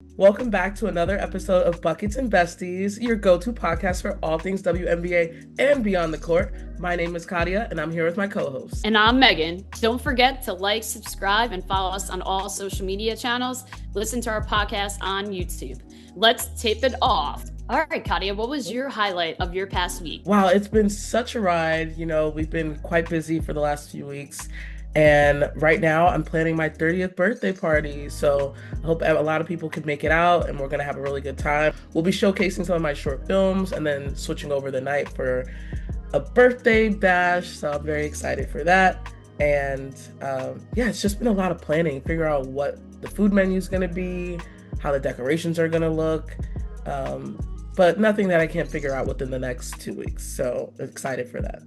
Welcome back to another episode of Buckets and Besties, your go-to podcast for all things WNBA and beyond the court. My name is Kadia, and I'm here with my co-host. And I'm Megan. Don't forget to like, subscribe, and follow us on all social media channels. Listen to our podcast on YouTube. Let's tip it off. All right, Kadia, what was your highlight of your past week? Wow, it's been such a ride. We've been quite busy for the last few weeks. And right now, I'm planning my 30th birthday party. So I hope a lot of people can make it out and we're going to have a really good time. We'll be showcasing some of my short films and then switching over the night for a birthday bash. So I'm very excited for that. And it's just been a lot of planning, figure out what the food menu is going to be, how the decorations are going to look. But nothing that I can't figure out within the next 2 weeks. So excited for that.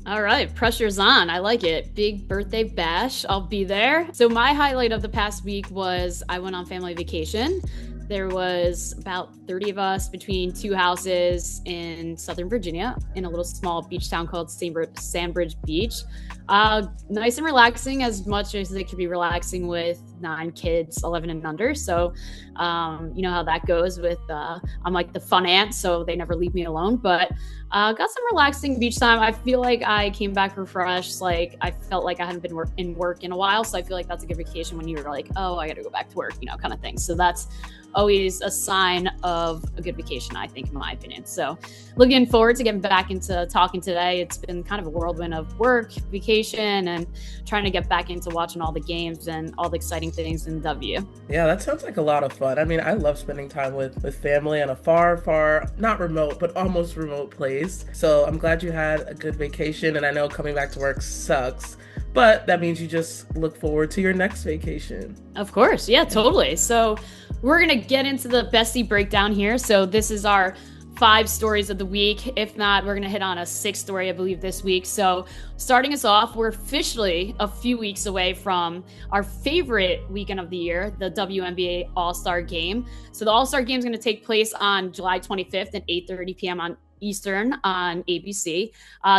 All right, pressure's on. I like it. Big birthday bash. I'll be there. So my highlight of the past week was I went on family vacation. There was about 30 of us between two houses in Southern Virginia in a little small beach town called Sandbridge Beach. Nice and relaxing, as much as it could be relaxing with 9 kids, 11 and under. So you know how that goes with, I'm like the fun aunt, so they never leave me alone. But got some relaxing beach time. I feel like I came back refreshed. Like I felt like I hadn't been in work in a while. So I feel like that's a good vacation when you're like, oh, I got to go back to work, kind of thing. So that's always a sign of a good vacation, I think, in my opinion. So looking forward to getting back into talking today. It's been kind of a whirlwind of work, vacation, and trying to get back into watching all the games and all the exciting things in W. Yeah, that sounds like a lot of fun. I mean, I love spending time with family in a far, not remote, but almost remote place. So I'm glad you had a good vacation. And I know coming back to work sucks, but that means you just look forward to your next vacation. Of course. Yeah, totally. So we're going to get into the Bestie Breakdown here. So this is our 5 stories of the week. If not, we're going to hit on a 6th story, I believe, this week. So starting us off, we're officially a few weeks away from our favorite weekend of the year, the WNBA All-Star Game. So the All-Star Game is going to take place on July 25th at 8:30 p.m. on Eastern on ABC.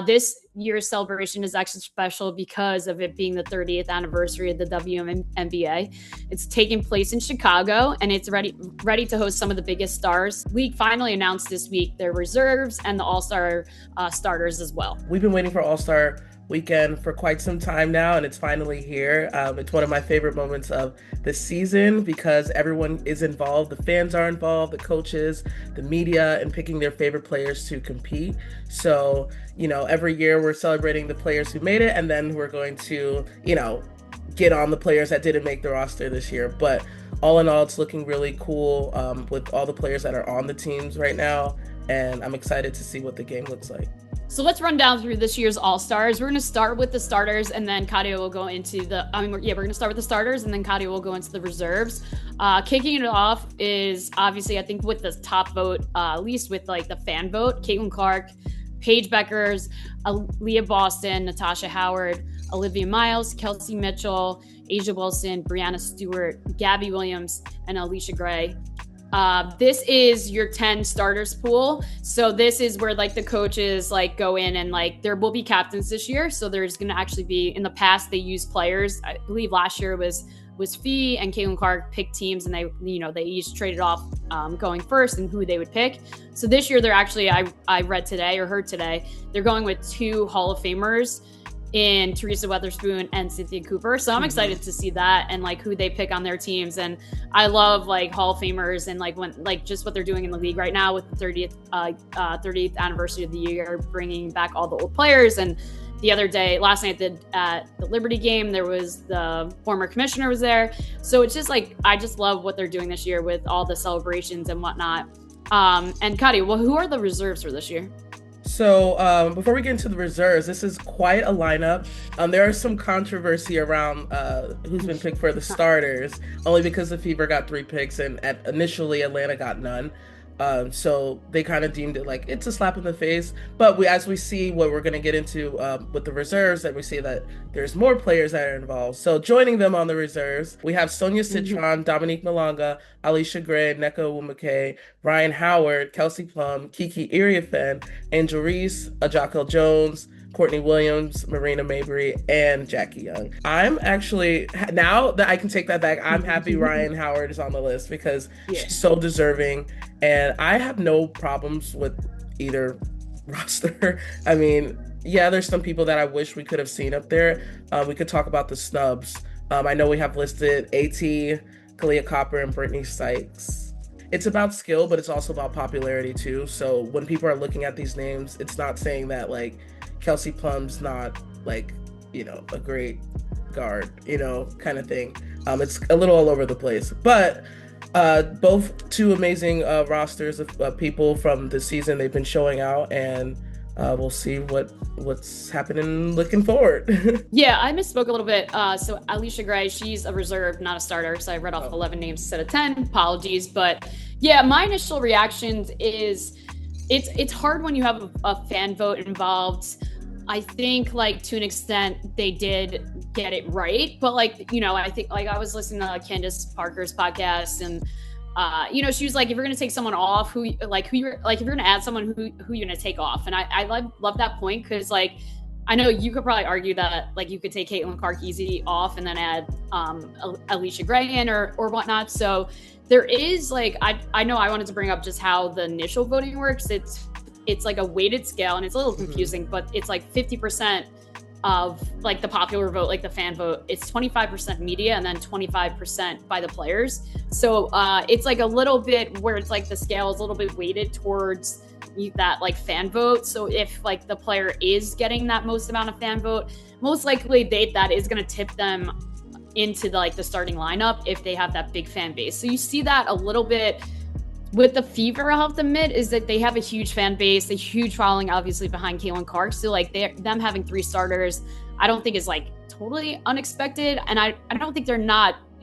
This year's celebration is actually special because of it being the 30th anniversary of the WNBA. It's taking place in Chicago, and it's ready to host some of the biggest stars. League finally announced this week their reserves and the All-Star starters as well. We've been waiting for All-Star weekend for quite some time now, and it's finally here. It's one of my favorite moments of the season because everyone is involved. The fans are involved, the coaches, the media, and picking their favorite players to compete. So, every year we're celebrating the players who made it, and then we're going to, get on the players that didn't make the roster this year. But all in all, it's looking really cool with all the players that are on the teams right now, and I'm excited to see what the game looks like. So let's run down through this year's All-Stars. We're going to start with the starters, and then Kadia will go into we're going to start with the starters, and then Kadia will go into the reserves. Kicking it off is obviously, I think, with the top vote, at least with like the fan vote, Caitlin Clark, Paige Beckers, Leah Boston, Natasha Howard, Olivia Miles, Kelsey Mitchell, Asia Wilson, Brianna Stewart, Gabby Williams, and Alicia Gray. This is your 10 starters pool. So this is where like the coaches like go in and like there will be captains this year. So there's going to actually be, in the past they used players. I believe last year was Fee and Caitlin Clark picked teams, and they each traded off going first and who they would pick. So this year they're actually, I read today or heard today, they're going with 2 Hall of Famers in Teresa Weatherspoon and Cynthia Cooper. So I'm excited to see that and like who they pick on their teams. And I love like Hall of Famers and like when like just what they're doing in the league right now with the 30th anniversary of the year, bringing back all the old players. And the other day, last night at the Liberty game, there was the former commissioner was there. So it's just like, I just love what they're doing this year with all the celebrations and whatnot. And Kadia, well, who are the reserves for this year? So before we get into the reserves, this is quite a lineup. There is some controversy around who's been picked for the starters, only because the Fever got 3 picks and initially Atlanta got none. So they kind of deemed it like it's a slap in the face. But as we see what we're going to get into with the reserves, that we see that there's more players that are involved. So joining them on the reserves, we have Sonia Citron, Dominique Malonga, Alicia Gray, Nneka Nwumeke, Ryan Howard, Kelsey Plum, Kiki Iriafen, Angel Reese, Ajako Jones, Courtney Williams, Marina Mabrey, and Jackie Young. I'm actually, now that I can take that back, I'm happy Ryan Howard is on the list because Yeah. she's so deserving. And I have no problems with either roster. I mean, yeah, there's some people that I wish we could have seen up there. We could talk about the snubs. I know we have listed AT, Kalia Copper, and Brittany Sykes. It's about skill, but it's also about popularity too. So when people are looking at these names, it's not saying that like Kelsey Plum's not like, a great guard, kind of thing. It's a little all over the place. But both two amazing rosters of people from the season. They've been showing out, and we'll see what's happening looking forward. Yeah, I misspoke a little bit. So Alicia Gray, she's a reserve, not a starter. So I read off 11 names instead of 10. Apologies, but yeah, my initial reactions is it's hard when you have a fan vote involved. I think like to an extent they did get it right, but like, I think like I was listening to Candace Parker's podcast, and she was like, if you're gonna take someone off, if you're gonna add someone, who you're gonna take off. And I love that point, because like I know you could probably argue that like you could take Caitlin Clark easy off and then add Alicia Gray in or whatnot. So there is like I know I wanted to bring up just how the initial voting works. It's like a weighted scale, and it's a little confusing, but it's like 50% of like the popular vote, like the fan vote. It's 25% media and then 25% by the players. So it's like a little bit where it's like the scale is a little bit weighted towards that like fan vote. So if like the player is getting that most amount of fan vote, most likely that is going to tip them into the starting lineup if they have that big fan base. So you see that a little bit with the Fever, I'll have to admit, is that they have a huge fan base, a huge following, obviously, behind Caitlin Clark. So, like, them having 3 starters, I don't think is, like, totally unexpected. And I don't think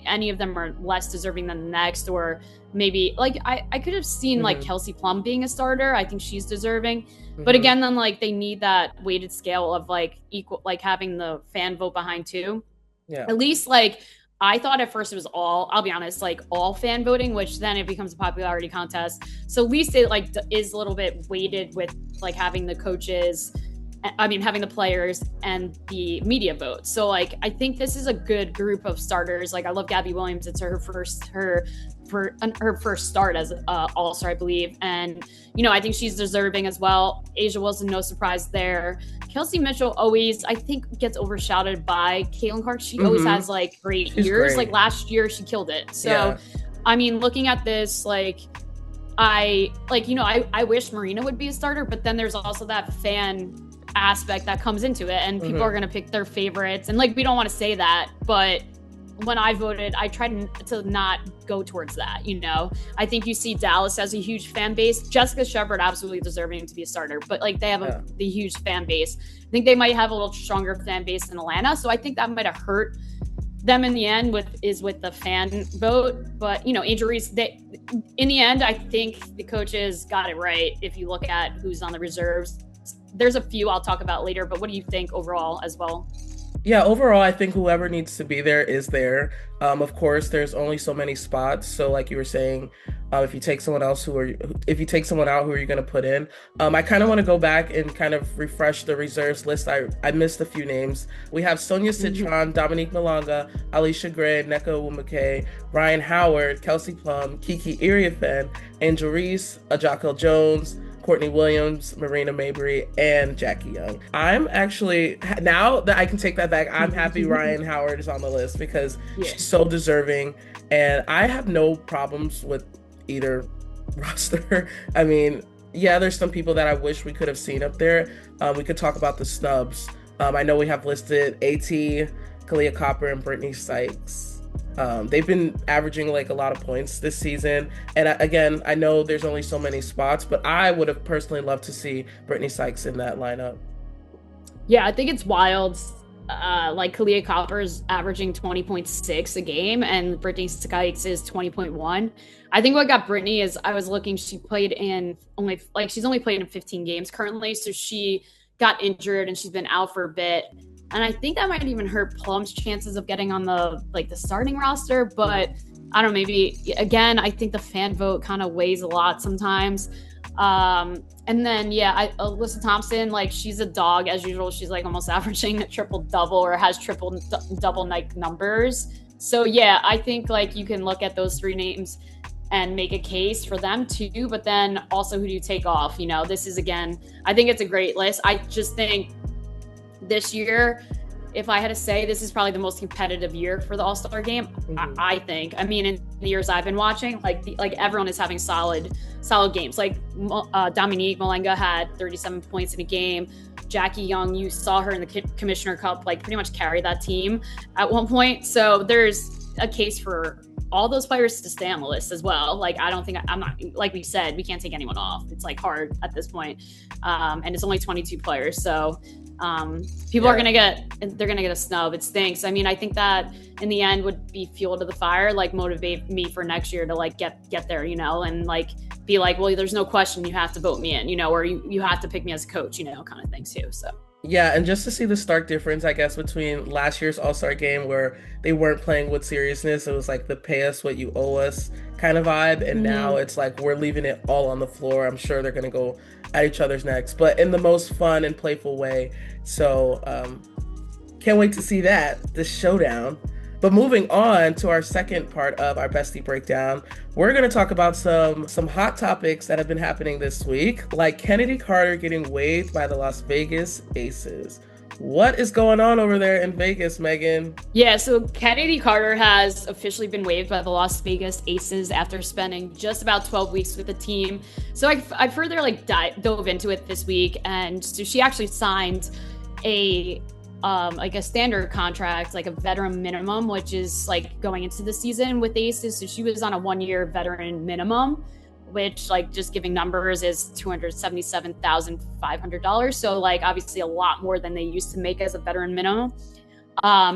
any of them are less deserving than the next. Or maybe, like, I could have seen, like, Kelsey Plum being a starter. I think she's deserving. But again, then, like, they need that weighted scale of, like, equal, like, having the fan vote behind, too. Yeah. At least, like, I thought at first it was I'll be honest, like all fan voting, which then it becomes a popularity contest. So at least it like is a little bit weighted with like having the having the players and the media vote. So like, I think this is a good group of starters. Like I love Gabby Williams. It's her first start as all-star, I believe. And, I think she's deserving as well. Asia Wilson, no surprise there. Kelsey Mitchell always, I think, gets overshadowed by Caitlin Clark. She always has like great years. Like last year, she killed it. So, yeah. I mean, looking at this, like, I wish Marina would be a starter, but then there's also that fan aspect that comes into it, and people are going to pick their favorites. And like, we don't want to say that, but when I voted, I tried to not go towards that, I think you see Dallas has a huge fan base. Jessica Shepard absolutely deserving to be a starter, but like they have the huge fan base. I think they might have a little stronger fan base than Atlanta, so I think that might have hurt them in the end with the fan vote. But Angel Reese, in the end, I think the coaches got it right. If you look at who's on the reserves, there's a few I'll talk about later, but what do you think overall as well? Yeah, overall, I think whoever needs to be there is there. Of course, there's only so many spots. So, like you were saying, if you take someone out, who are you going to put in? I kind of want to go back and kind of refresh the reserves list. I missed a few names. We have Sonia Citron, Dominique Malonga, Alicia Gray, Nneka Onwumike, Ryan Howard, Kelsey Plum, Kiki Iriafen, Angel Reese, Ajakel Jones, Courtney Williams, Marina Mabrey, and Jackie Young. I'm actually, now that I can take that back, I'm happy Ryan Howard is on the list because she's so deserving. And I have no problems with either roster. I mean, yeah, there's some people that I wish we could have seen up there. We could talk about the snubs. I know we have listed AT, Kalia Copper, and Brittany Sykes. They've been averaging like a lot of points this season. And again, I know there's only so many spots, but I would have personally loved to see Brittany Sykes in that lineup. Yeah, I think it's wild. Like Kalia Copper is averaging 20.6 a game and Brittany Sykes is 20.1. I think what got Brittany is I was looking, she's only played in 15 games currently. So she got injured and she's been out for a bit. And I think that might even hurt Plum's chances of getting on the starting roster. But I don't know, maybe again, I think the fan vote kind of weighs a lot sometimes. And then Alyssa Thompson, like she's a dog as usual. She's like almost averaging a triple double or has triple double night numbers. So yeah, I think like you can look at those three names and make a case for them too. But then also, who do you take off? You know, this is again, I think it's a great list. I just think this year, if I had to say, this is probably the most competitive year for the All-Star game. I think. I mean, in the years I've been watching, like everyone is having solid games. Like Dominique Malenga had 37 points in a game. Jackie Young, you saw her in the Commissioner Cup, like pretty much carry that team at one point. So there's a case for all those players to stay on the list as well. Like, I don't think I'm not, like we said, we can't take anyone off. It's like hard at this point. And it's only 22 players. So people are going to they're going to get a snub. It stinks. I mean, I think that in the end would be fuel to the fire, like motivate me for next year to like get there, you know, and like be like, well, there's no question you have to vote me in, you know, or you have to pick me as a coach, you know, kind of thing too. So. Yeah, and just to see the stark difference, I guess, between last year's All-Star game where they weren't playing with seriousness. It was like the pay us what you owe us kind of vibe. And now it's like we're leaving it all on the floor. I'm sure they're going to go at each other's necks, but in the most fun and playful way. So can't wait to see that, this showdown. But moving on to our second part of our Bestie Breakdown, we're going to talk about some hot topics that have been happening this week, like Kennedy Carter getting waived by the Las Vegas Aces. What is going on over there in Vegas, Megan? Yeah, so Kennedy Carter has officially been waived by the Las Vegas Aces after spending just about 12 weeks with the team. So I further dove into it this week, and so she actually signed a standard contract, like a veteran minimum, which is like going into the season with the Aces. So she was on a 1-year veteran minimum, which like just giving numbers is $277,500. So like obviously a lot more than they used to make as a veteran minimum.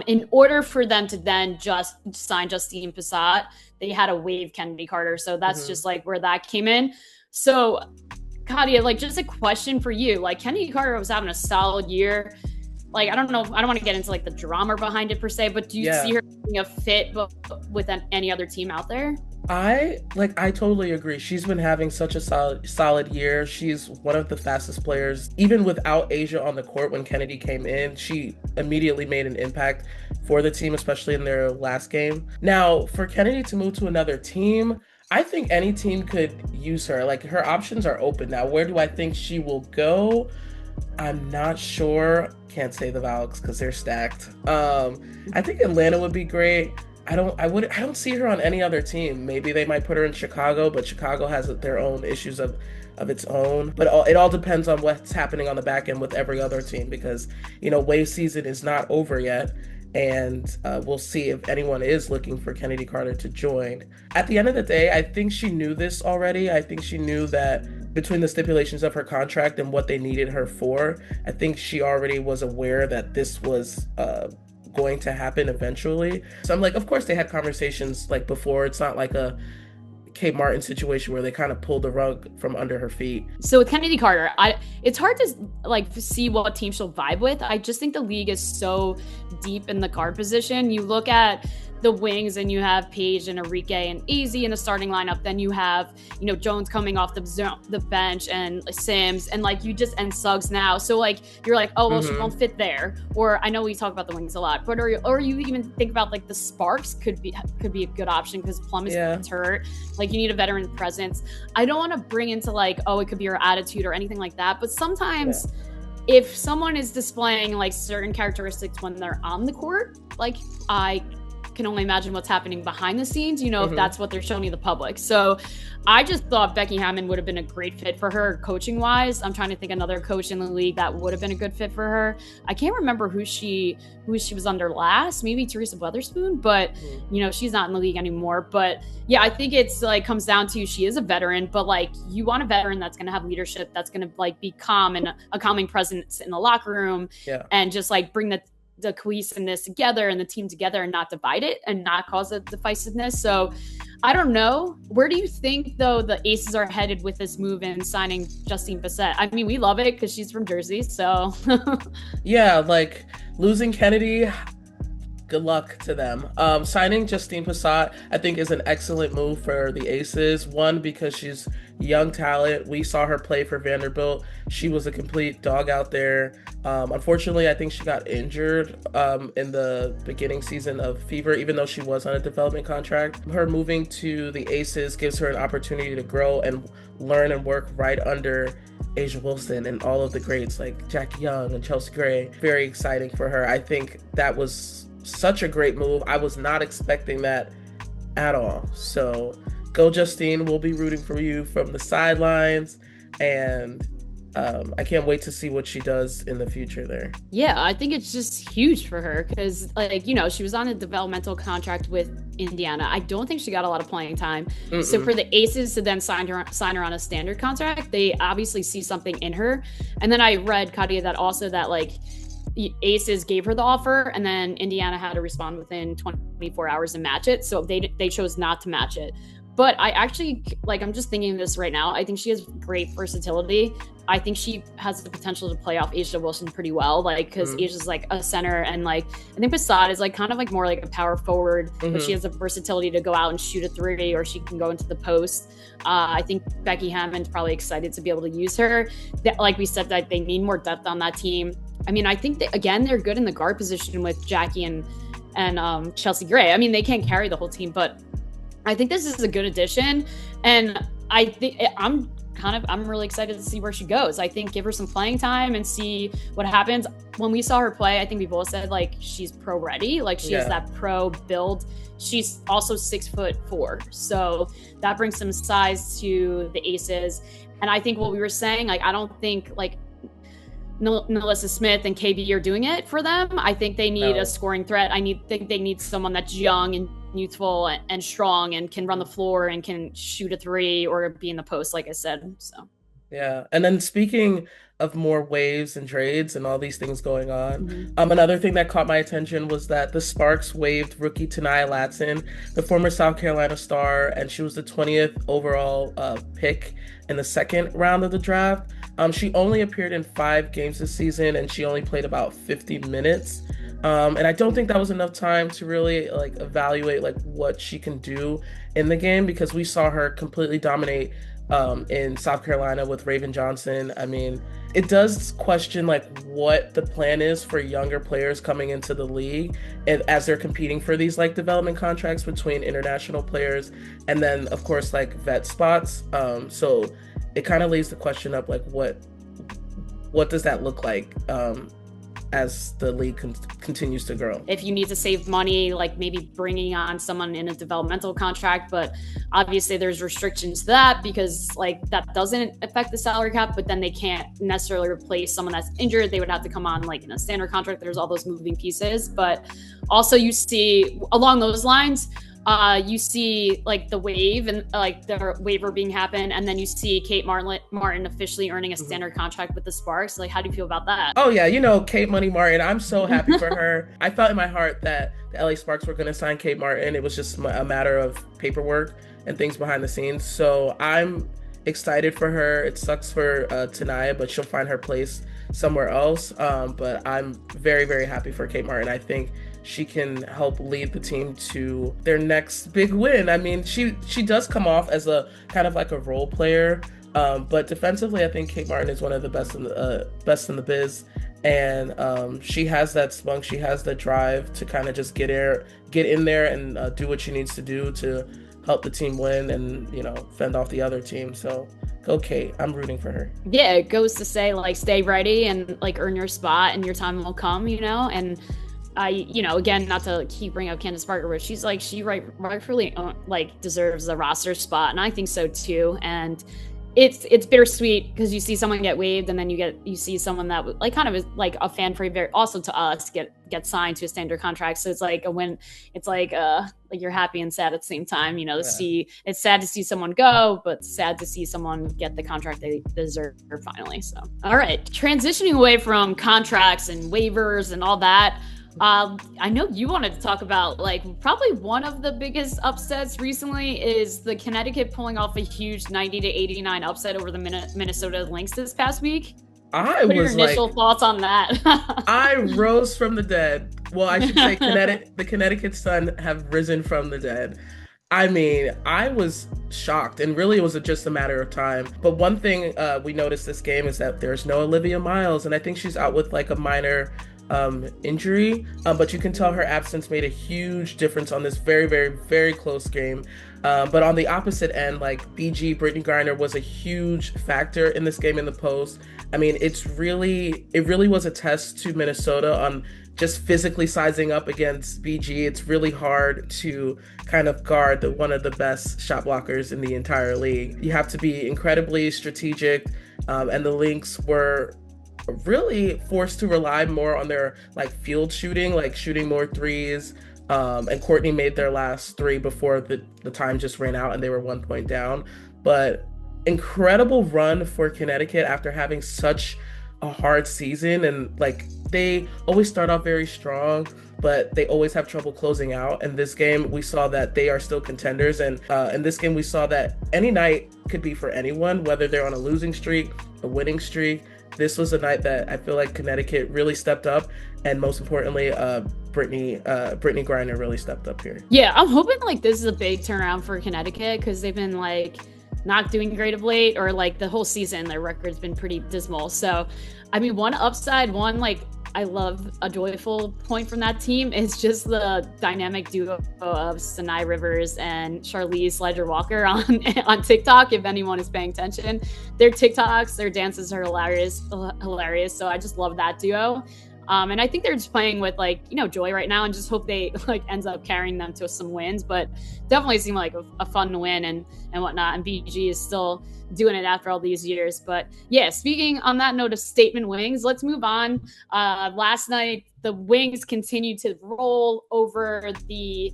In order for them to then just sign Justine Passat, they had to waive Kennedy Carter. So that's just like where that came in. So Katia, like just a question for you, like Kennedy Carter was having a solid year. Like, I don't know, I don't want to get into like the drama behind it per se, but do you see her being a fit with any other team out there? I totally agree. She's been having such a solid year. She's one of the fastest players. Even without Asia on the court, when Kennedy came in, she immediately made an impact for the team, especially in their last game. Now, for Kennedy to move to another team, I think any team could use her. Like, her options are open now. Where do I think she will go? I'm not sure. Can't say the Valks because they're stacked. I think Atlanta would be great. I don't see her on any other team. Maybe they might put her in Chicago, but Chicago has their own issues of its own. But it all depends on what's happening on the back end with every other team, because, you know, Wave season is not over yet. And we'll see if anyone is looking for Kennedy Carter to join. At the end of the day, I think she knew this already. I think she knew that between the stipulations of her contract and what they needed her for, I think she already was aware that this was going to happen eventually. So I'm like, of course they had conversations like before. It's not like a Kate Martin situation where they kind of pulled the rug from under her feet. So with Kennedy Carter, it's hard to like see what team she'll vibe with. I just think the league is so deep in the guard position. You look at the wings and you have Paige and Enrique and AZ in the starting lineup. Then you have, you know, Jones coming off the bench and Sims and like and Suggs now. So like you're like, oh well, she won't fit there. Or I know we talk about the wings a lot, but or you even think about like the Sparks could be a good option because Plum is hurt. Like you need a veteran presence. I don't want to bring into like, oh, it could be her attitude or anything like that. But sometimes if someone is displaying like certain characteristics when they're on the court, like I can only imagine what's happening behind the scenes, you know, if that's what they're showing the public. So I just thought Becky Hammon would have been a great fit for her coaching wise. I'm trying to think another coach in the league that would have been a good fit for her. I can't remember who she was under last, maybe Teresa Weatherspoon, but you know, she's not in the league anymore. But yeah, I think it's like comes down to she is a veteran, but like you want a veteran that's going to have leadership, that's going to like be calm and a calming presence in the locker room and just like bring the cohesiveness together and the team together and not divide it and not cause a divisiveness. So I don't know. Where do you think though the Aces are headed with this move in signing Justine Passat? I mean, we love it because she's from Jersey. So yeah, like losing Kennedy good luck to them. Signing Justine Passat, I think, is an excellent move for the Aces. One, because she's young talent. We saw her play for Vanderbilt. She was a complete dog out there. Unfortunately, I think she got injured in the beginning season of Fever, even though she was on a development contract. Her moving to the Aces gives her an opportunity to grow and learn and work right under Asia Wilson and all of the greats like Jackie Young and Chelsea Gray. Very exciting for her. I think that was such a great move. I was not expecting that at all. So go Justine. We'll be rooting for you from the sidelines. And I can't wait to see what she does in the future there. Yeah, I think it's just huge for her because, like, you know, she was on a developmental contract with Indiana. I don't think she got a lot of playing time. Mm-mm. So for the Aces to then sign her on a standard contract, they obviously see something in her. And then I read, Katia, that also that, like, Aces gave her the offer and then Indiana had to respond within 24 hours and match it. So they chose not to match it. But I actually, like, I'm just thinking of this right now. I think she has great versatility. I think she has the potential to play off Asia Wilson pretty well, like, because Asia's like a center, and like I think Passat is like kind of like more like a power forward, but she has the versatility to go out and shoot a three, or she can go into the post. I think Becky Hammond's probably excited to be able to use her. Like we said, that they need more depth on that team. I mean, I think that, again, they're good in the guard position with Jackie and Chelsea Gray. I mean, they can't carry the whole team, but I think this is a good addition, and I think I'm really excited to see where she goes. I think give her some playing time and see what happens. When we saw her play, I think we both said, like, she's pro ready, like she has that pro build. She's also 6'4", so that brings some size to the Aces. And I think what we were saying, like, I don't think like Melissa Smith and KB are doing it for them. I think they need a scoring threat. Think they need someone that's young and youthful and strong and can run the floor and can shoot a three or be in the post, like I said. So yeah. And then speaking of more waves and trades and all these things going on, another thing that caught my attention was that the Sparks waived rookie Tanaya Latson, the former South Carolina star, and she was the 20th overall pick in the second round of the draft. She only appeared in 5 games this season, and she only played about 50 minutes. And I don't think that was enough time to really like evaluate like what she can do in the game, because we saw her completely dominate in South Carolina with Raven Johnson. I mean, it does question like what the plan is for younger players coming into the league, and as they're competing for these like development contracts between international players and then of course like vet spots. So it kind of leaves the question up, like what does that look like as the league continues to grow? If you need to save money, like maybe bringing on someone in a developmental contract, but obviously there's restrictions to that because like that doesn't affect the salary cap, but then they can't necessarily replace someone that's injured. They would have to come on like in a standard contract. There's all those moving pieces, but also you see along those lines, you see like the wave and like the waiver being happen, and then you see Kate Martin officially earning a standard contract with the Sparks. Like, how do you feel about that? Oh yeah, Kate Money Martin, I'm so happy for her. I felt in my heart that the LA Sparks were going to sign Kate Martin. It was just a matter of paperwork and things behind the scenes. So I'm excited for her. It sucks for Tanaya, but she'll find her place somewhere else. But I'm very, very happy for Kate Martin. I think she can help lead the team to their next big win. I mean, she does come off as a kind of like a role player, but defensively, I think Kate Martin is one of the best in the biz, and she has that spunk, she has the drive to kind of just get in there and do what she needs to do to help the team win and fend off the other team. So go Kate, I'm rooting for her. Yeah, it goes to say like stay ready and like earn your spot, and your time will come. And again, not to keep bringing up Candace Parker, but she's like, she rightfully like deserves the roster spot, and I think so too. And it's bittersweet because you see someone get waived, and then you see someone that like kind of is like a fan favorite also to us get signed to a standard contract. So it's like a win. It's like you're happy and sad at the same time. It's sad to see someone go, but sad to see someone get the contract they deserve finally. So all right, transitioning away from contracts and waivers and all that. I know you wanted to talk about like probably one of the biggest upsets recently is the Connecticut pulling off a huge 90-89 upset over the Minnesota Lynx this past week. What are your initial thoughts on that? I rose from the dead Well, I should say the Connecticut Sun have risen from the dead. I mean, I was shocked, and really it was just a matter of time. But one thing we noticed this game is that there's no Olivia Miles, and I think she's out with like a minor injury. But you can tell her absence made a huge difference on this very, very, very close game. But on the opposite end, like BG, Brittany Griner was a huge factor in this game in the post. I mean, it really was a test to Minnesota on just physically sizing up against BG. It's really hard to kind of guard one of the best shot blockers in the entire league. You have to be incredibly strategic, and the Lynx were really forced to rely more on their like field shooting, like shooting more threes. And Courtney made their last three before the time just ran out and they were 1 point down. But incredible run for Connecticut after having such a hard season. And like they always start off very strong, but they always have trouble closing out. And this game, we saw that they are still contenders. And in this game, we saw that any night could be for anyone, whether they're on a losing streak, a winning streak. This was a night that I feel like Connecticut really stepped up, and most importantly, Brittany Griner really stepped up here. Yeah, I'm hoping like this is a big turnaround for Connecticut because they've been like not doing great of late, or like the whole season their record's been pretty dismal. So, I mean, one upside, one like I love a joyful point from that team is just the dynamic duo of Sanai Rivers and Charlize Ledger-Walker on TikTok. If anyone is paying attention, their TikToks, their dances are hilarious. So I just love that duo. And I think they're just playing with like, you know, joy right now, and just hope they like ends up carrying them to some wins, but definitely seem like a fun win and whatnot. And BG is still doing it after all these years. But yeah, speaking on that note of statement wings, let's move on. Last night, the Wings continued to roll over the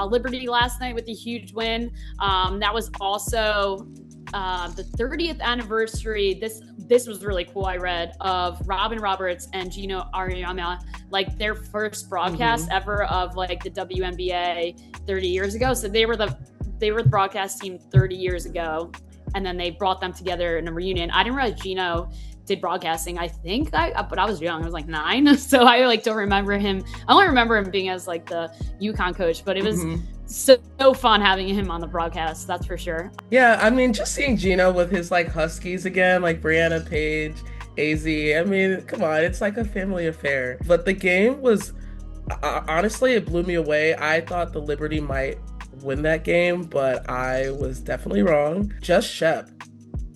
Liberty last night with a huge win. That was also the 30th anniversary. This was really cool. I read of Robin Roberts and Gino Auriemma, like their first broadcast ever of like the WNBA 30 years ago. So they were the broadcast team 30 years ago, and then they brought them together in a reunion. I didn't realize Gino did broadcasting. But I was young. I was like 9, so I like don't remember him. I only remember him being as like the UConn coach, but it was so fun having him on the broadcast. That's for sure. Yeah, I mean, just seeing Gino with his like Huskies again, like Brianna Page, AZ. I mean, come on, it's like a family affair. But the game was honestly, it blew me away. I thought the Liberty might win that game, but I was definitely wrong. Just Shep,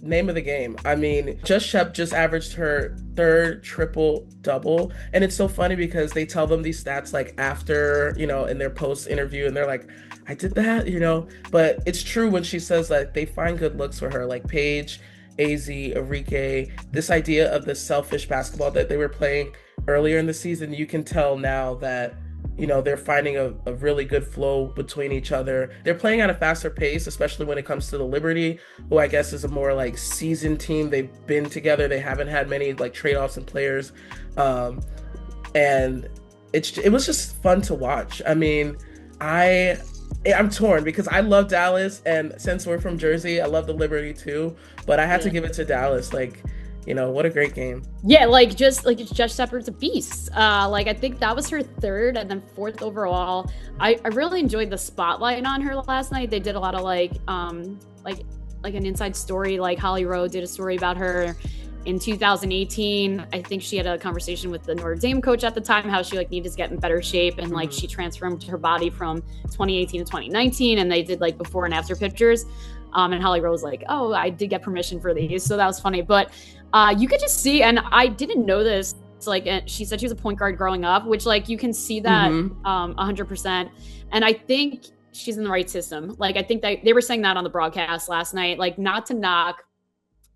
name of the game. I mean, Just Shep just averaged her third triple double. And it's so funny because they tell them these stats like after, you know, in their post interview, and they're like, I did that, you know, but it's true when she says that they find good looks for her, like Paige, AZ, Enrique, this idea of the selfish basketball that they were playing earlier in the season. You can tell now that, you know, they're finding a really good flow between each other. They're playing at a faster pace, especially when it comes to the Liberty, who I guess is a more like seasoned team. They've been together. They haven't had many like trade-offs in players. And it was just fun to watch. I mean, I'm torn because I love Dallas, and since we're from Jersey, I love the Liberty too, but I had to give it to Dallas. Like, you know, what a great game. Yeah, like Just Shepard's a beast. Like I think that was her third and then fourth overall. I really enjoyed the spotlight on her last night. They did a lot of like an inside story. Like Holly Rowe did a story about her in 2018. I think she had a conversation with the Notre Dame coach at the time, how she like needed to get in better shape, and like she transformed her body from 2018 to 2019, and they did like before and after pictures. And Holly Rowe was like, oh, I did get permission for these. So that was funny. But you could just see, and I didn't know this, like she said she was a point guard growing up, which like you can see that 100%. And I think she's in the right system. Like I think that they were saying that on the broadcast last night, like not to knock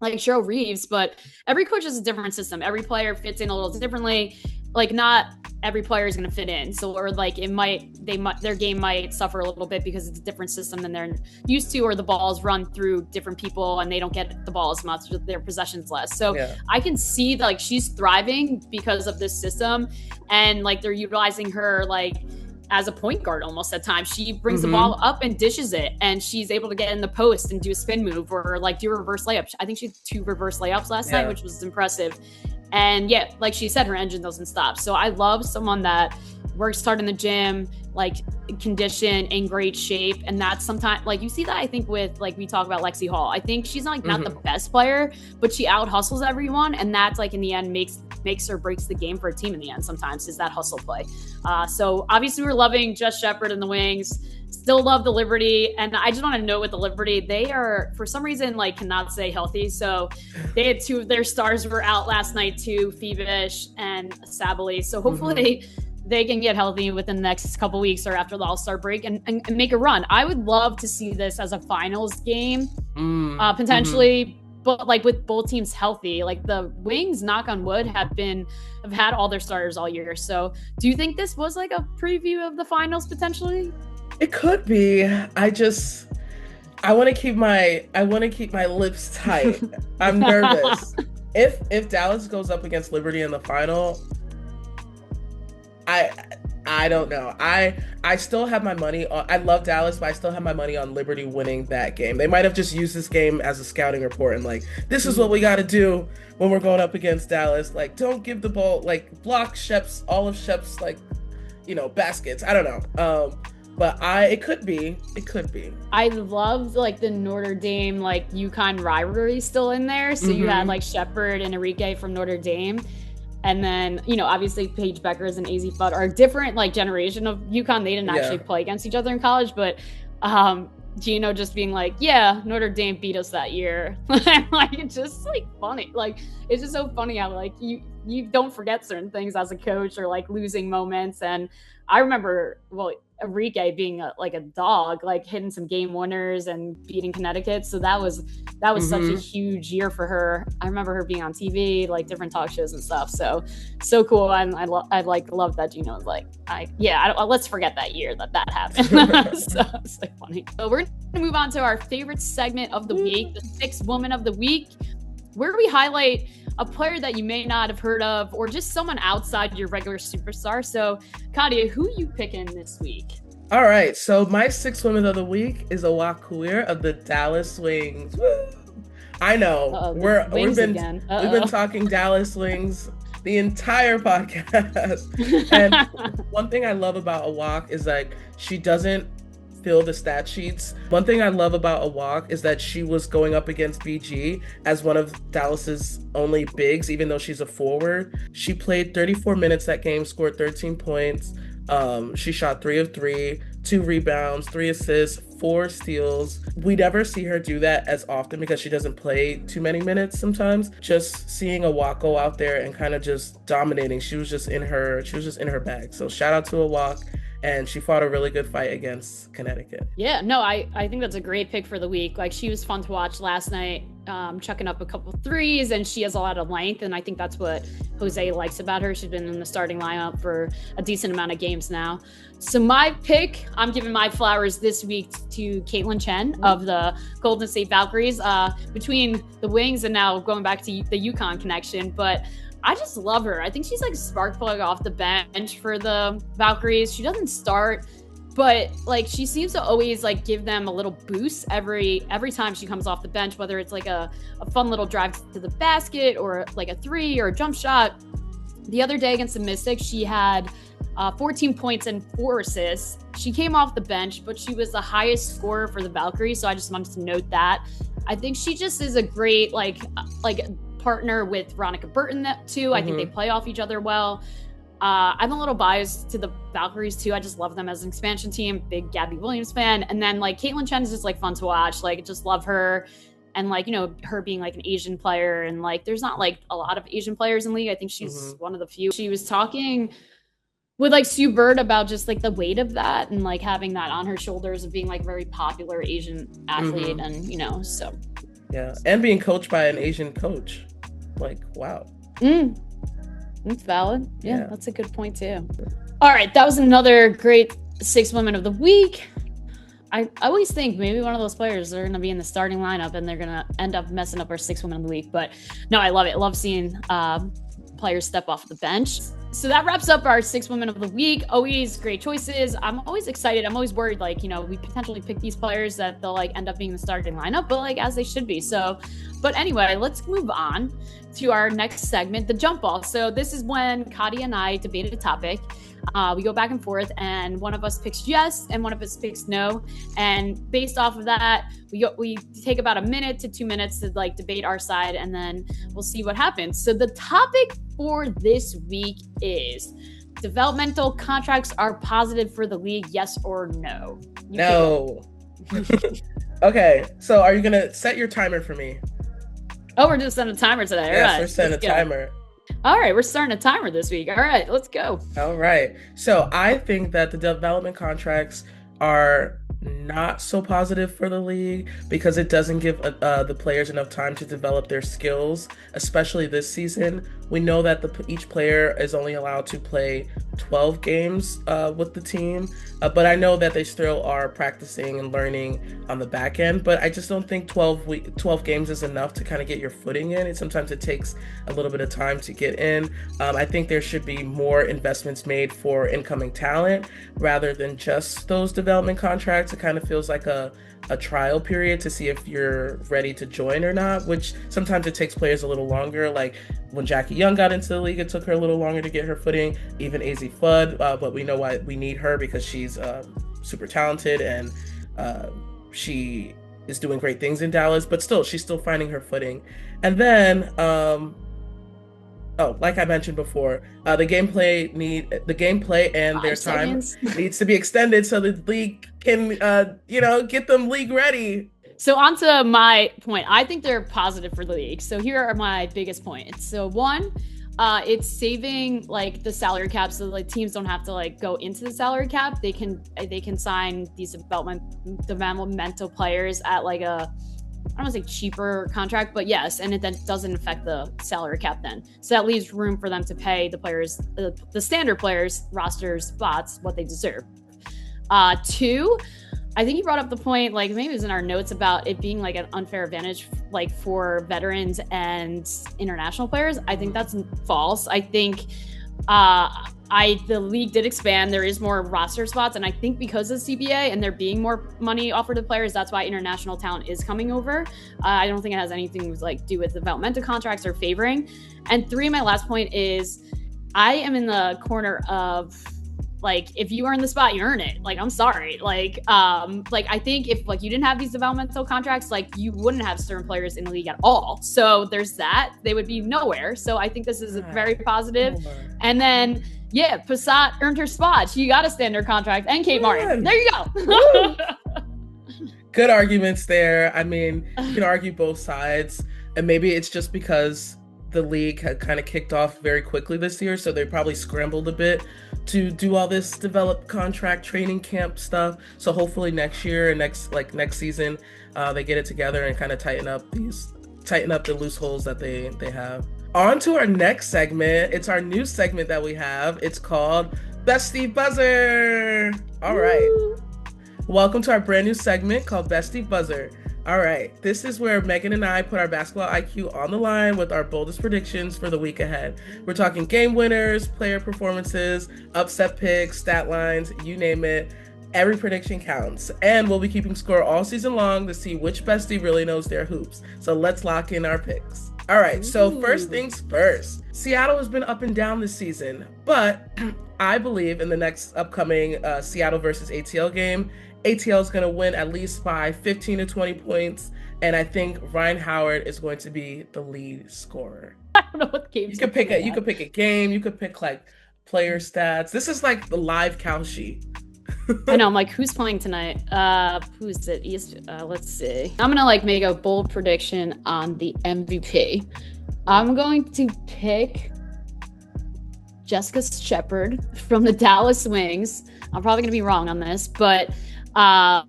like Cheryl Reeves, but every coach has a different system. Every player fits in a little differently. Like not every player is going to fit in. So, or like their game might suffer a little bit because it's a different system than they're used to, or the balls run through different people and they don't get the ball as much, their possessions less. So I can see that like she's thriving because of this system, and like they're utilizing her like as a point guard almost at times. She brings the ball up and dishes it, and she's able to get in the post and do a spin move or like do a reverse layup. I think she had 2 reverse layups last night, which was impressive. And yeah, like she said, her engine doesn't stop. So I love someone that works hard in the gym, like condition, in great shape. And that's sometimes like you see that I think with like we talk about Lexi Hall. I think she's not the best player, but she out hustles everyone, and that's like in the end makes or breaks the game for a team in the end sometimes is that hustle play. So obviously we're loving Jess Shepard and the Wings. Still love the Liberty. And I just want to note with the Liberty, they are for some reason like cannot stay healthy. So they had two of their stars were out last night too, Phoebish and Sabali. So hopefully they can get healthy within the next couple weeks or after the All-Star break and make a run. I would love to see this as a finals game, potentially. But like with both teams healthy, like the Wings, knock on wood, have had all their starters all year. So do you think this was like a preview of the finals potentially? It could be. I want to keep my lips tight. I'm nervous. If Dallas goes up against Liberty in the final, I don't know. I still have my money on. I love Dallas, but I still have my money on Liberty winning that game. They might have just used this game as a scouting report and like, this is what we got to do when we're going up against Dallas. Like, don't give the ball, like block Shep's, all of Shep's like, baskets. I don't know. But it could be. I love like the Notre Dame like UConn rivalry still in there. So you had like Shepard and Enrique from Notre Dame. And then, obviously Paige Beckers and AZ Fudd are a different like generation of UConn. They didn't actually play against each other in college, but Gino just being like, yeah, Notre Dame beat us that year. Like, it's just like funny. Like, it's just so funny how like you don't forget certain things as a coach or like losing moments. And I remember, Enrique being like a dog, like hitting some game winners and beating Connecticut. So that was such a huge year for her. I remember her being on TV, like different talk shows and stuff. So cool. And I love that Gino was like, let's forget that year that happened. So it's like funny. So we're gonna move on to our favorite segment of the week, the Sixth Woman of the Week, where we highlight a player that you may not have heard of or just someone outside your regular superstar. So, Kadia, who you picking this week? All right. So my Sixth Woman of the Week is Awak Kuir of the Dallas Wings. Woo! I know. We've been talking Dallas Wings the entire podcast. And one thing I love about Awak is like she doesn't fill the stat sheets. One thing I love about Awak is that she was going up against BG as one of Dallas's only bigs, even though she's a forward. She played 34 minutes that game, scored 13 points. She shot 3 of 3, 2 rebounds, 3 assists, 4 steals. We never see her do that as often because she doesn't play too many minutes sometimes. Just seeing Awak go out there and kind of just dominating. She was just in her bag. So shout out to Awak. And she fought a really good fight against Connecticut. Yeah, no, I think that's a great pick for the week. Like, she was fun to watch last night, chucking up a couple threes, and she has a lot of length, and I think that's what Jose likes about her. She's been in the starting lineup for a decent amount of games now. So my pick, I'm giving my flowers this week to Caitlin Chen of the Golden State Valkyries. Between the Wings and now going back to the UConn connection, but I just love her. I think she's like a spark plug off the bench for the Valkyries. She doesn't start, but like she seems to always like give them a little boost every time she comes off the bench, whether it's like a fun little drive to the basket or like a 3 or a jump shot. The other day against the Mystics, she had 14 points and 4 assists. She came off the bench, but she was the highest scorer for the Valkyries. So I just wanted to note that. I think she just is a great like partner with Veronica Burton too. I think they play off each other well. I'm a little biased to the Valkyries too. I just love them as an expansion team. Big Gabby Williams fan. And then like Caitlin Chen is just like fun to watch. Like just love her. And like, her being like an Asian player and like, there's not like a lot of Asian players in the league. I think she's one of the few. She was talking with like Sue Bird about just like the weight of that and like having that on her shoulders of being like very popular Asian athlete and, so. Yeah. And being coached by an Asian coach. Like, wow. That's valid. Yeah, that's a good point too. All right, that was another great Sixth Woman of the Week. I always think maybe one of those players are going to be in the starting lineup and they're going to end up messing up our Sixth Woman of the Week. But no, I love it. I love seeing players step off the bench. So that wraps up our Sixth Women of the Week. Always great choices. I'm always excited. I'm always worried, like, we potentially pick these players that they'll like end up being in the starting lineup, but like as they should be. So, but anyway, let's move on to our next segment, the jump ball. So this is when Kadia and I debated a topic. We go back and forth, and one of us picks yes, and one of us picks no. And based off of that, we take about a minute to 2 minutes to like debate our side, and then we'll see what happens. So the topic for this week is developmental contracts are positive for the league, yes or no? No. Okay, so are you gonna set your timer for me? Oh, we're just setting a timer today. Yes, all right, we're setting a timer. All right, we're starting a timer this week. All right, let's go. All right. So I think that the development contracts are not so positive for the league because it doesn't give the players enough time to develop their skills, especially this season. We know that each player is only allowed to play 12 games with the team, but I know that they still are practicing and learning on the back end, but I just don't think 12 games is enough to kind of get your footing in. Sometimes it takes a little bit of time to get in. I think there should be more investments made for incoming talent rather than just those development contracts. It kind of feels like a trial period to see if you're ready to join or not, which sometimes it takes players a little longer. Like when Jackie Young got into the league, it took her a little longer to get her footing, even AZ Flood, but we know why we need her because she's super talented and she is doing great things in Dallas, but still, she's still finding her footing. And then, like I mentioned before, the gameplay and their time needs to be extended so the league can, get them league ready. So on to my point. I think they're positive for the league. So here are my biggest points. So one, it's saving like the salary cap, so like teams don't have to like go into the salary cap. They can sign these developmental players at like a, I don't want to say cheaper contract, but yes, and it then doesn't affect the salary cap then. So that leaves room for them to pay the players, the standard players, roster spots, what they deserve. Two, I think you brought up the point, like maybe it was in our notes about it being like an unfair advantage, like for veterans and international players. I think that's false. I think the league did expand. There is more roster spots, and I think because of CBA and there being more money offered to players, that's why international talent is coming over. I don't think it has anything to like do with developmental contracts or favoring. And three, my last point is, I am in the corner of, like, if you earn the spot, you earn it. Like, I'm sorry. Like I think if like you didn't have these developmental contracts, like you wouldn't have certain players in the league at all. So there's that. They would be nowhere. So I think this is very positive. And then, yeah, Passat earned her spot. She got a standard contract, and Kate Martin. There you go. Good arguments there. I mean, you can argue both sides, and maybe it's just because the league had kind of kicked off very quickly this year, so they probably scrambled a bit to do all this developed contract training camp stuff. So hopefully next year and next season, they get it together and kind of tighten up the loose holes that they have. On to our next segment. It's our new segment that we have. It's called Bestie Buzzer. All right. Welcome to our brand new segment called Bestie Buzzer. All right, this is where Megan and I put our basketball IQ on the line with our boldest predictions for the week ahead. We're talking game winners, player performances, upset picks, stat lines, you name it. Every prediction counts. And we'll be keeping score all season long to see which bestie really knows their hoops. So let's lock in our picks. All right, so first things first. Seattle has been up and down this season, but I believe in the next upcoming Seattle versus ATL game, ATL is going to win at least by 15 to 20 points, and I think Ryan Howard is going to be the lead scorer. I don't know what game. You could pick a game. You could pick like player stats. This is like the live count sheet. I know. I'm like, who's playing tonight? Who's it? Let's see. I'm gonna like make a bold prediction on the MVP. I'm going to pick Jessica Shepard from the Dallas Wings. I'm probably gonna be wrong on this, but no,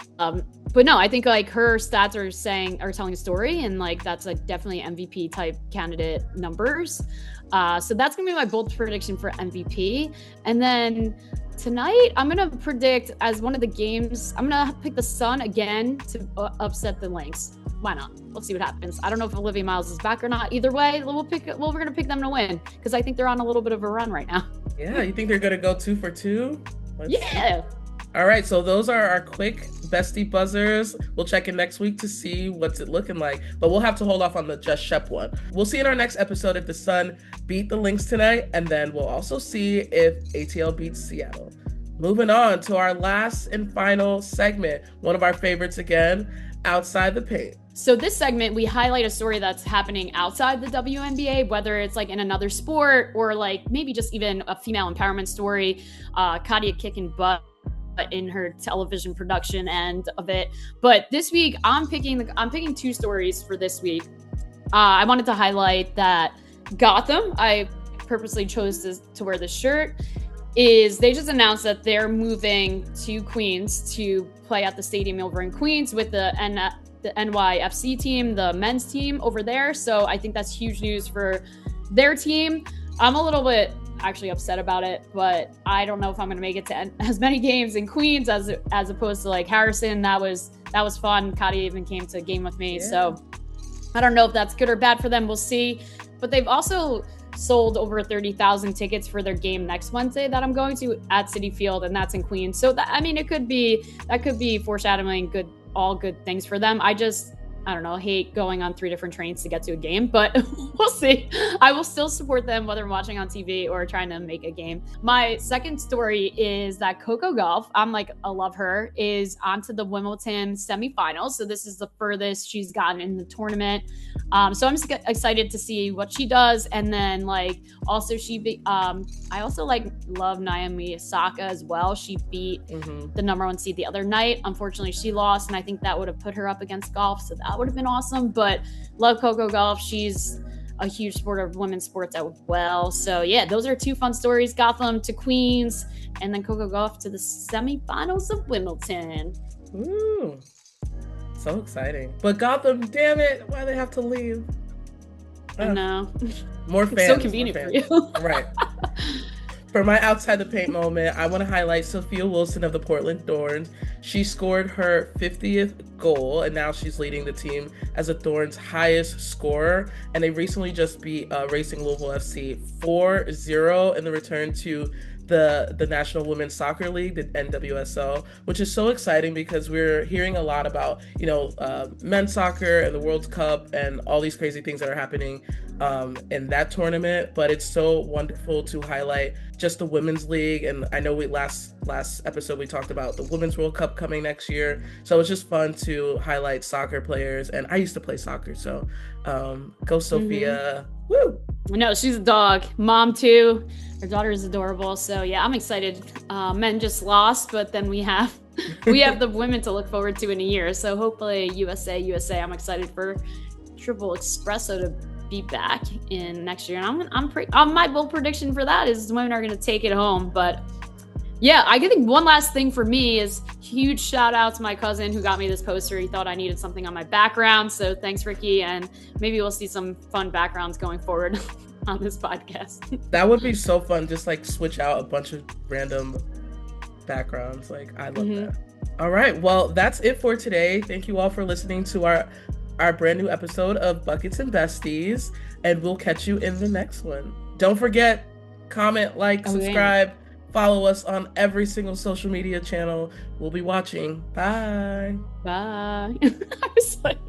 I think like her stats are telling a story, and like that's like definitely MVP type candidate numbers. So that's gonna be my bold prediction for MVP. And then tonight, I'm gonna predict as one of the games, I'm gonna pick the Sun again to upset the Lynx. Why not? We'll see what happens. I don't know if Olivia Miles is back or not. Either way, we're gonna pick them to win because I think they're on a little bit of a run right now. Yeah, you think they're gonna go 2 for 2? Yeah. All right, so those are our quick bestie buzzers. We'll check in next week to see what's it looking like, but we'll have to hold off on the Just Shep one. We'll see in our next episode if the Sun beat the Lynx tonight, and then we'll also see if ATL beats Seattle. Moving on to our last and final segment, one of our favorites again, Outside the Paint. So this segment, we highlight a story that's happening outside the WNBA, whether it's like in another sport or like maybe just even a female empowerment story. Katia kicking butt in her television production end of it. But this week, I'm picking two stories for this week. I wanted to highlight that Gotham, I purposely chose to wear this shirt, is they just announced that they're moving to Queens to play at the stadium over in Queens with the NYFC team, the men's team over there. So I think that's huge news for their team. I'm a little bit actually upset about it, but I don't know if I'm going to make it to as many games in Queens as opposed to like Harrison. That was fun. Katia even came to a game with me. Yeah. So I don't know if that's good or bad for them. We'll see. But they've also sold over 30,000 tickets for their game next Wednesday that I'm going to at Citi Field, and that's in Queens. So that, I mean, that could be foreshadowing all good things for them. I don't know, hate going on 3 different trains to get to a game, but we'll see. I will still support them whether I'm watching on TV or trying to make a game. My second story is that Coco Gauff, I love her, is onto the Wimbledon semifinals. So this is the furthest she's gotten in the tournament. So I'm just excited to see what she does. And then also I also love Naomi Osaka as well. She beat the number 1 seed the other night. Unfortunately, she lost, and I think that would have put her up against Gauff. So that would have been awesome. But love Coco Gauff. She's a huge supporter of women's sports as well. So yeah, those are 2 fun stories. Gotham to Queens, and then Coco Gauff to the semifinals of Wimbledon. Ooh. So exciting. But Gotham, damn it, why they have to leave? I know. More fans. It's so convenient for you. Right. For my outside the paint moment, I want to highlight Sophia Wilson of the Portland Thorns. She scored her 50th goal, and now she's leading the team as the Thorns' highest scorer. And they recently just beat Racing Louisville FC 4-0 in the return to the National Women's Soccer League, the NWSL, which is so exciting because we're hearing a lot about, men's soccer and the World Cup and all these crazy things that are happening in that tournament. But it's so wonderful to highlight just the women's league. And I know last episode we talked about the Women's World Cup coming next year. So it's just fun to highlight soccer players. And I used to play soccer, so go Sophia. Woo! No, she's a dog. Mom too. Her daughter is adorable. So yeah, I'm excited. Men just lost, but then we have the women to look forward to in a year. So hopefully USA. I'm excited for Triple Espresso to be back in next year. And my bold prediction for that is women are going to take it home. But yeah, I think one last thing for me is huge shout out to my cousin who got me this poster. He thought I needed something on my background. So thanks, Ricky. And maybe we'll see some fun backgrounds going forward on this podcast. That would be so fun. Just switch out a bunch of random backgrounds. I love that. All right. Well, that's it for today. Thank you all for listening to our brand new episode of Buckets and Besties. And we'll catch you in the next one. Don't forget, comment, subscribe. Follow us on every single social media channel. We'll be watching. Bye. Bye. I was like...